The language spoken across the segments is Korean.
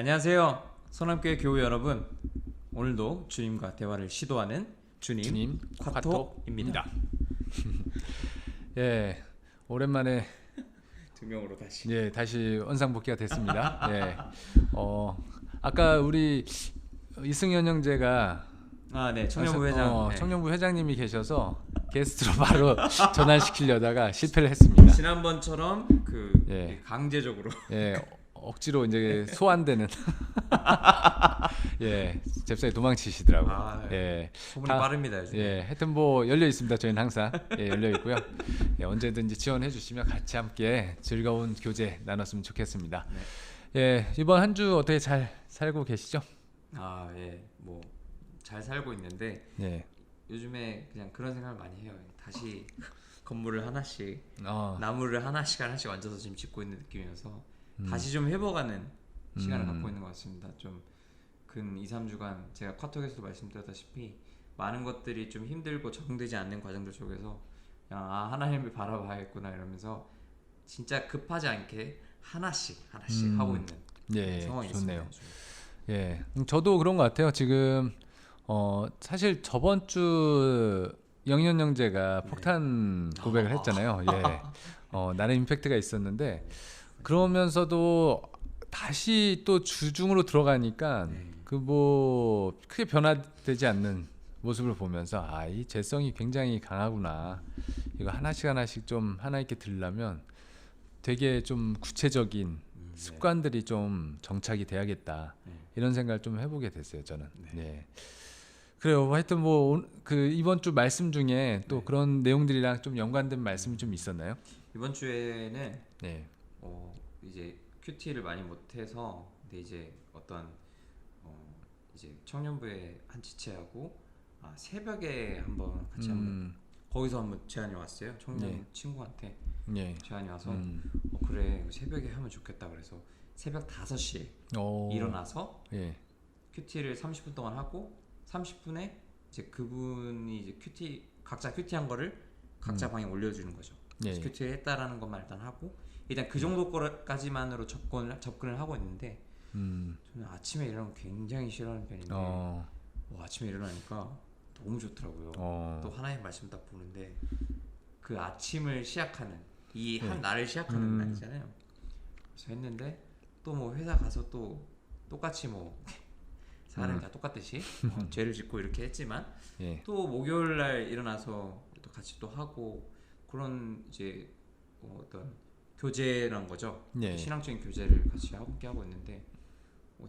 네, 안녕하세요. 소남교회 교우 여러분. 오늘도 주님과 대화를 시도하는 주님 콰톡입니다. 예, 오랜만에 두 명으로 다시. 다시 원상복귀가 됐습니다. 아까 우리 이승현 형제가 네, 청년부 회장. 네. 청년부 회장님이 계셔서 게스트로 바로 전환시키려다가 실패를 했습니다. 지난번처럼 강제적으로. 억지로 이제 소환되는. 잽싸게 도망치시더라고. 소문이 빠릅니다 요즘. 하여튼 뭐 열려 있습니다. 저희는 항상 열려 있고요. 언제든지 지원해 주시면 같이 함께 즐거운 교제 나눴으면 좋겠습니다. 이번 한 주 어떻게 잘 살고 계시죠? 뭐 잘 살고 있는데 요즘에 그냥 그런 생각을 많이 해요. 다시 건물을 하나씩, 나무를 하나씩 얹어서 지금 짓고 있는 느낌이어서 다시 좀 회복하는 시간을 갖고 있는 것 같습니다. 좀 근 2-3주간 제가 카톡에서도 말씀드렸다시피 많은 것들이 좀 힘들고 적응되지 않는 과정들 속에서 그냥 하나님을 바라봐야겠구나 이러면서 진짜 급하지 않게 하나씩 하고 있는 상황이 좋네요. 있습니다. 저도 그런 것 같아요. 지금 사실 저번 주 영현 형제가 폭탄 고백을 했잖아요. 나름 임팩트가 있었는데 그러면서도 다시 또 주중으로 들어가니까 그 뭐 크게 변화되지 않는 모습을 보면서 이 재성이 굉장히 강하구나. 이거 하나씩 좀 하나 있게 들려면 되게 좀 구체적인 습관들이 좀 정착이 돼야겠다. 이런 생각을 좀 해보게 됐어요, 저는. 그래요. 하여튼 뭐 그 이번 주 말씀 중에 또 그런 내용들이랑 좀 연관된 말씀이 좀 있었나요? 이번 주에는 이제 큐티를 많이 못해서 근데 이제 어떤 이제 청년부에 한 지체하고 새벽에 한번 같이 한번 거기서 한번 제안이 왔어요. 청년 친구한테 제안이 와서 그래 새벽에 하면 좋겠다 그래서 새벽 5시에 일어나서 큐티를 30분 동안 하고 30분에 이제 그분이 이제 각자 큐티한 거를 각자 방에 올려주는 거죠. 큐티를 했다라는 것만 일단 하고 일단 그 정도까지만으로 접근을 하고 있는데 저는 아침에 일어나는 거 굉장히 싫어하는 편인데 아침에 일어나니까 너무 좋더라고요. 또 하나의 말씀 딱 보는데 그 아침을 시작하는 이 한 날을 시작하는 날이잖아요. 그래서 했는데 또 뭐 회사 가서 또 똑같이 뭐 사람이 다 똑같듯이 죄를 짓고 이렇게 했지만 또 목요일 날 일어나서 또 같이 또 하고 그런 이제 어떤 교제란 거죠. 신앙적인 교제를 같이 함께 하고 있는데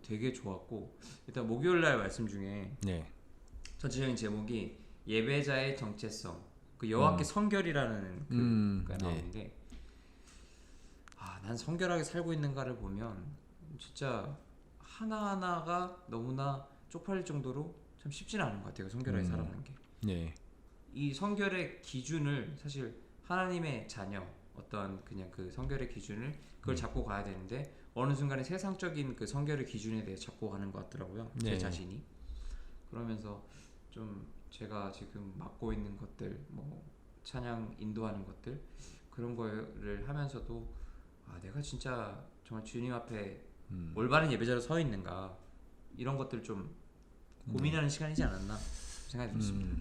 되게 좋았고 일단 목요일 날 말씀 중에 전체적인 제목이 예배자의 정체성 그 여호와께 성결이라는 그가 나오는데 난 성결하게 살고 있는가를 보면 진짜 하나하나가 너무나 쪽팔릴 정도로 참 쉽지는 않은 것 같아요. 성결하게 살아가는 게. 이 성결의 기준을 사실 하나님의 자녀 어떤 그냥 그 성결의 기준을 그걸 잡고 가야 되는데 어느 순간에 세상적인 그 성결의 기준에 대해 잡고 가는 것 같더라고요. 제 자신이. 그러면서 좀 제가 지금 맡고 있는 것들 뭐 찬양 인도하는 것들 그런 거를 하면서도 내가 진짜 정말 주님 앞에 올바른 예배자로 서 있는가 이런 것들 좀 고민하는 시간이지 않았나 생각이 들었습니다.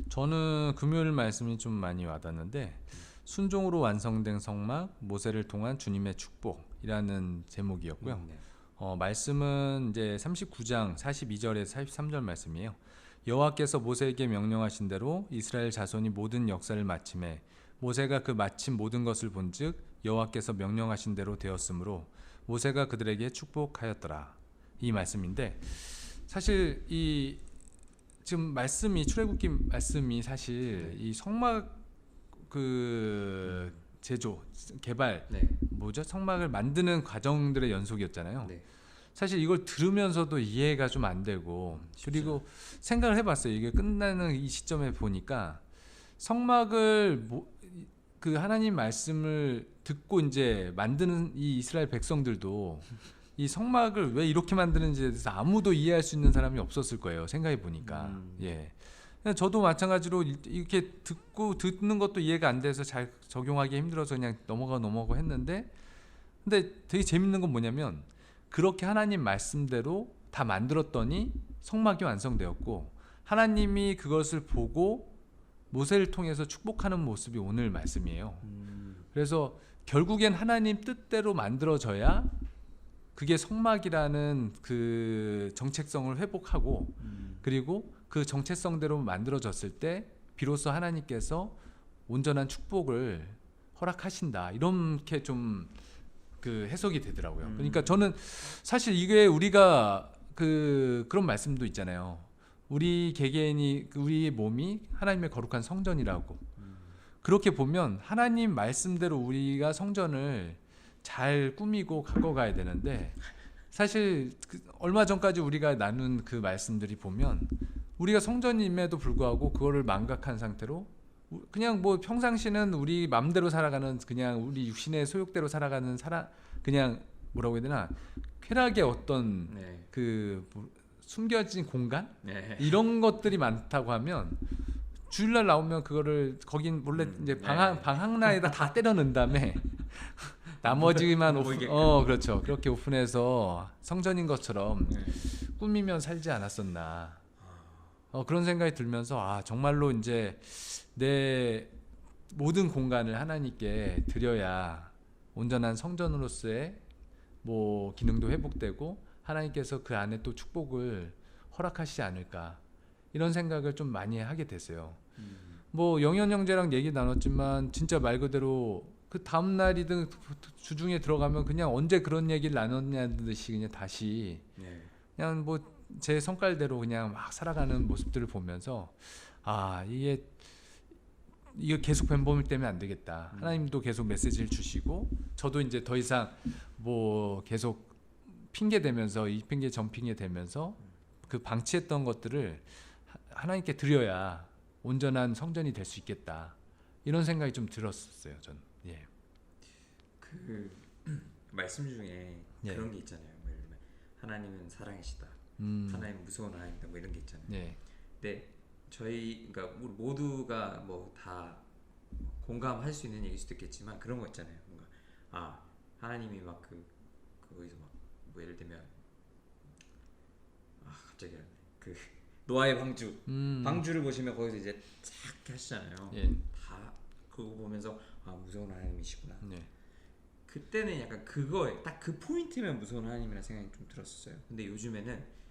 저는 금요일 말씀이 좀 많이 와닿는데 순종으로 완성된 성막 모세를 통한 주님의 축복이라는 제목이었고요. 말씀은 이제 39장 42절에서 43절 말씀이에요. 여호와께서 모세에게 명령하신 대로 이스라엘 자손이 모든 역사를 마침에 모세가 그 마침 모든 것을 본즉 여호와께서 명령하신 대로 되었으므로 모세가 그들에게 축복하였더라. 이 말씀인데 사실 이 지금 말씀이 출애굽기 말씀이 사실 이 성막 그 제조 개발 성막을 만드는 과정들의 연속이었잖아요. 사실 이걸 들으면서도 이해가 좀 안 되고 그리고 생각을 해봤어요. 이게 끝나는 이 시점에 보니까 성막을 그 하나님 말씀을 듣고 이제 만드는 이 이스라엘 백성들도 이 성막을 왜 이렇게 만드는지에 대해서 아무도 이해할 수 있는 사람이 없었을 거예요. 생각해 보니까. 저도 마찬가지로 이렇게 듣는 것도 이해가 안 돼서 잘 적용하기 힘들어서 그냥 넘어가고 했는데 근데 되게 재밌는 건 뭐냐면 그렇게 하나님 말씀대로 다 만들었더니 성막이 완성되었고 하나님이 그것을 보고 모세를 통해서 축복하는 모습이 오늘 말씀이에요. 그래서 결국엔 하나님 뜻대로 만들어져야 그게 성막이라는 그 정체성을 회복하고 그리고 그 정체성대로 만들어졌을 때 비로소 하나님께서 온전한 축복을 허락하신다. 이렇게 좀 그 해석이 되더라고요. 그러니까 저는 사실 이게 우리가 그런 말씀도 있잖아요. 우리 개개인이 우리의 몸이 하나님의 거룩한 성전이라고. 그렇게 보면 하나님 말씀대로 우리가 성전을 잘 꾸미고 갖고 가야 되는데 사실 얼마 전까지 우리가 나눈 그 말씀들이 보면 우리가 성전임에도 불구하고 그거를 망각한 상태로 그냥 뭐 평상시는 우리 마음대로 살아가는 그냥 우리 육신의 소욕대로 살아가는 그냥 뭐라고 해야 되나 쾌락의 어떤 그 숨겨진 공간 이런 것들이 많다고 하면 주일날 나오면 그거를 거긴 몰래 이제 방 하나에다 다 때려 넣은 다음에 나머지만 그렇죠. 그렇게 오픈해서 성전인 것처럼 꾸미면 살지 않았었나. 그런 생각이 들면서 정말로 이제 내 모든 공간을 하나님께 드려야 온전한 성전으로서의 뭐 기능도 회복되고 하나님께서 그 안에 또 축복을 허락하시지 않을까 이런 생각을 좀 많이 하게 됐어요. 뭐 영현 형제랑 얘기 나눴지만 진짜 말 그대로 그 다음 날이든 주중에 들어가면 그냥 언제 그런 얘기를 나눴냐는 듯이 그냥 다시 그냥 뭐 제 성깔대로 그냥 막 살아가는 모습들을 보면서 이게 계속 뱀범을 때문에 안 되겠다. 하나님도 계속 메시지를 주시고 저도 이제 더 이상 뭐 계속 핑계 대면서 이 핑계 전 핑계 대면서 그 방치했던 것들을 하나님께 드려야 온전한 성전이 될 수 있겠다. 이런 생각이 좀 들었었어요. 전. 그 말씀 중에 그런 게 있잖아요. 하나님은 사랑이시다. 하나님 무서운 하나님이다. 뭐 이런 게 있잖아요. 근데 그러니까 우리 모두가 뭐 다 공감할 수 있는 얘기일 수도 있겠지만 그런 거 있잖아요. 뭔가 하나님이 막 거기서 막 뭐 예를 들면 갑자기 그 노아의 방주를 보시면 거기서 이제 쫙 하시잖아요. 다 그거 보면서 무서운 하나님이시구나. 그때는 약간 그거에 딱 그 포인트면 무서운 하나님이라는 생각이 좀 들었었어요. 근데 요즘에는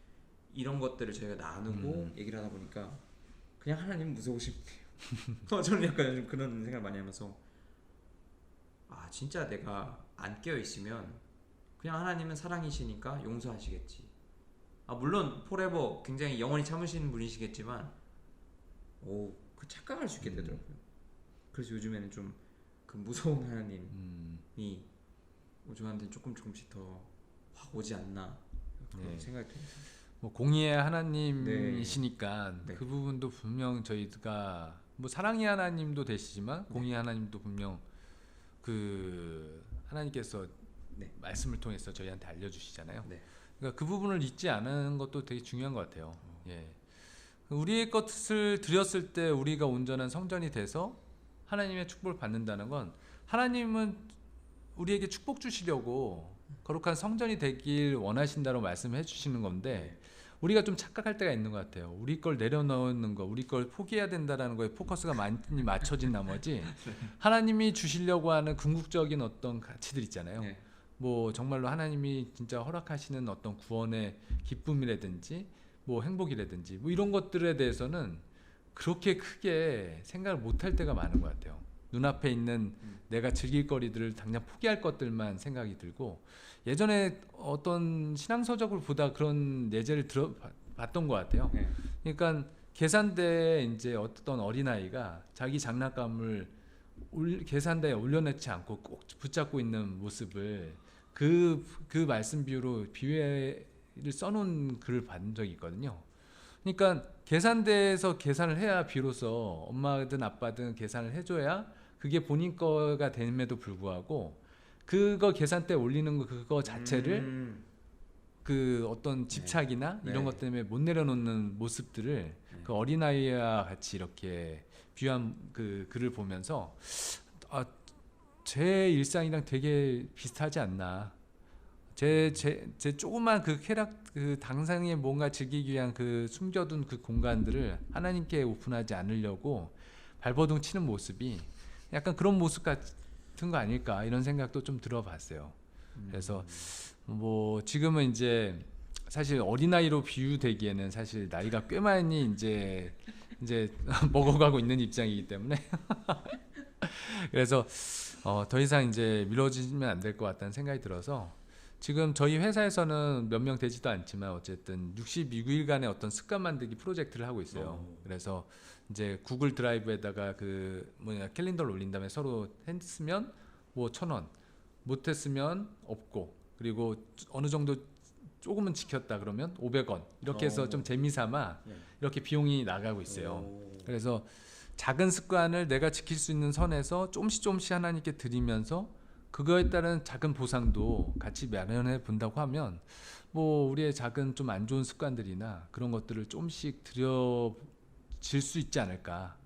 이런 것들을 저희가 나누고 얘기를 하다 보니까 그냥 하나님 무서우시네요. 저는 약간 요즘 그런 생각을 많이 하면서 진짜 내가 안 깨어 있으면 그냥 하나님은 사랑이시니까 용서하시겠지. 물론 포레버 굉장히 영원히 참으시는 분이시겠지만 그 착각할 수 있게 되더라고요. 그래서 요즘에는 좀 그 무서운 하나님이 저한테 조금씩 더 확 오지 않나 그런 생각이 듭니다. 뭐 공의의 하나님이시니까 그 부분도 분명 저희가 뭐 사랑의 하나님도 되시지만 공의의 하나님도 분명 그 하나님께서 말씀을 통해서 저희한테 알려주시잖아요. 그러니까 그 부분을 잊지 않은 것도 되게 중요한 것 같아요. 우리의 것을 드렸을 때 우리가 온전한 성전이 돼서 하나님의 축복을 받는다는 건 하나님은 우리에게 축복 주시려고 거룩한 성전이 되길 원하신다고 말씀해 주시는 건데 우리가 좀 착각할 때가 있는 것 같아요. 우리 걸 내려놓는 거, 우리 걸 포기해야 된다라는 거에 포커스가 많이 맞춰진 나머지 하나님이 주시려고 하는 궁극적인 어떤 가치들 있잖아요. 뭐 정말로 하나님이 진짜 허락하시는 어떤 구원의 기쁨이라든지 뭐 행복이라든지 뭐 이런 것들에 대해서는 그렇게 크게 생각을 못할 때가 많은 것 같아요. 눈앞에 있는 내가 즐길 거리들을 당장 포기할 것들만 생각이 들고 예전에 어떤 신앙서적을 보다 그런 예제를 들어봤던 것 같아요. 그러니까 계산대에 이제 어떤 어린아이가 자기 장난감을 계산대에 올려놓지 않고 꼭 붙잡고 있는 모습을 그 말씀 비유를 써놓은 글을 본 적이 있거든요. 그러니까 계산대에서 계산을 해야 비로소 엄마든 아빠든 계산을 해줘야 그게 본인 거가 됨에도 불구하고 그거 계산대에 올리는 거 그거 자체를 그 어떤 집착이나 이런 것 때문에 못 내려놓는 모습들을 그 어린아이와 같이 이렇게 비유한 그 글을 보면서 제 일상이랑 되게 비슷하지 않나. 제 조그만 그 쾌락 그 당상에 뭔가 즐기기 위한 그 숨겨둔 그 공간들을 하나님께 오픈하지 않으려고 발버둥 치는 모습이 약간 그런 모습 같은 거 아닐까 이런 생각도 좀 들어봤어요. 그래서 뭐 지금은 이제 사실 어린아이로 비유되기에는 사실 나이가 꽤 많이 이제 먹어가고 있는 입장이기 때문에 그래서 더 이상 이제 미뤄지면 안 될 것 같다는 생각이 들어서 지금 저희 회사에서는 몇 명 되지도 않지만 어쨌든 62일간의 어떤 습관 만들기 프로젝트를 하고 있어요. 그래서 이제 구글 드라이브에다가 그 캘린더를 올린 다음에 서로 했으면 뭐 1,000원, 못했으면 없고, 그리고 어느 정도 조금은 지켰다 그러면 500원 이렇게 해서 좀 재미삼아 이렇게 비용이 나가고 있어요. 그래서 작은 습관을 내가 지킬 수 있는 선에서 조금씩 하나님께 드리면서 그거에 따른 작은 보상도 같이 마련해 본다고 하면 뭐 우리의 작은 좀 안 좋은 습관들이나 그런 것들을 조금씩 들여질 수 있지 않을까.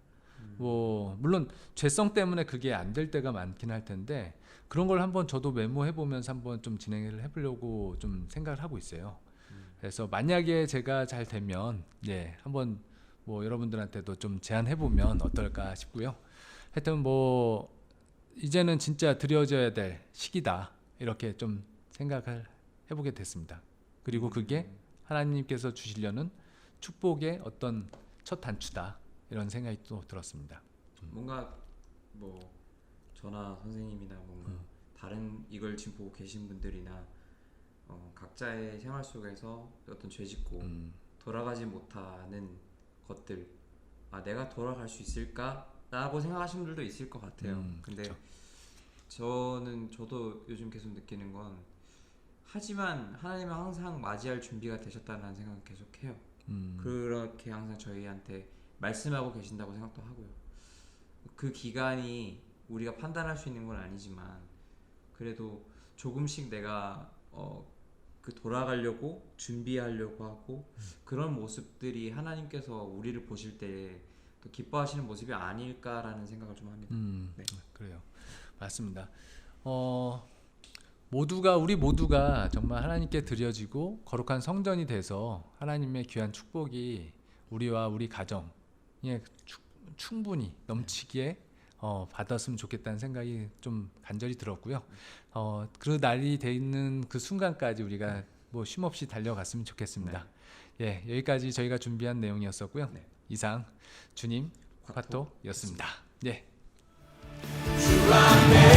뭐 물론 죄성 때문에 그게 안 될 때가 많긴 할 텐데 그런 걸 한번 저도 메모해 보면서 한번 좀 진행을 해보려고 좀 생각을 하고 있어요. 그래서 만약에 제가 잘 되면 한번 뭐 여러분들한테도 좀 제안해 보면 어떨까 싶고요. 하여튼 뭐 이제는 진짜 드려져야 될 시기다 이렇게 좀 생각을 해보게 됐습니다. 그리고 그게 하나님께서 주시려는 축복의 어떤 첫 단추다 이런 생각이 또 들었습니다. 뭔가 뭐 저나 선생님이나 뭔가 다른 이걸 지금 보고 계신 분들이나 각자의 생활 속에서 어떤 죄짓고 돌아가지 못하는 것들, 내가 돌아갈 수 있을까? 라고 생각하시는 분들도 있을 것 같아요. 근데 그렇죠. 저도 요즘 계속 느끼는 건 하지만 하나님은 항상 맞이할 준비가 되셨다는 생각을 계속 해요. 그렇게 항상 저희한테 말씀하고 계신다고 생각도 하고요. 그 기간이 우리가 판단할 수 있는 건 아니지만 그래도 조금씩 내가 그 돌아가려고 준비하려고 하고 그런 모습들이 하나님께서 우리를 보실 때 또 기뻐하시는 모습이 아닐까라는 생각을 좀 합니다. 네. 그래요. 맞습니다. 우리 모두가 정말 하나님께 드려지고 거룩한 성전이 돼서 하나님의 귀한 축복이 우리와 우리 가정에 충분히 넘치기에 받았으면 좋겠다는 생각이 좀 간절히 들었고요. 그 날이 돼 있는 그 순간까지 우리가 뭐 쉼없이 달려갔으면 좋겠습니다. 여기까지 저희가 준비한 내용이었었고요. 이상 주님 과토였습니다. 주 안에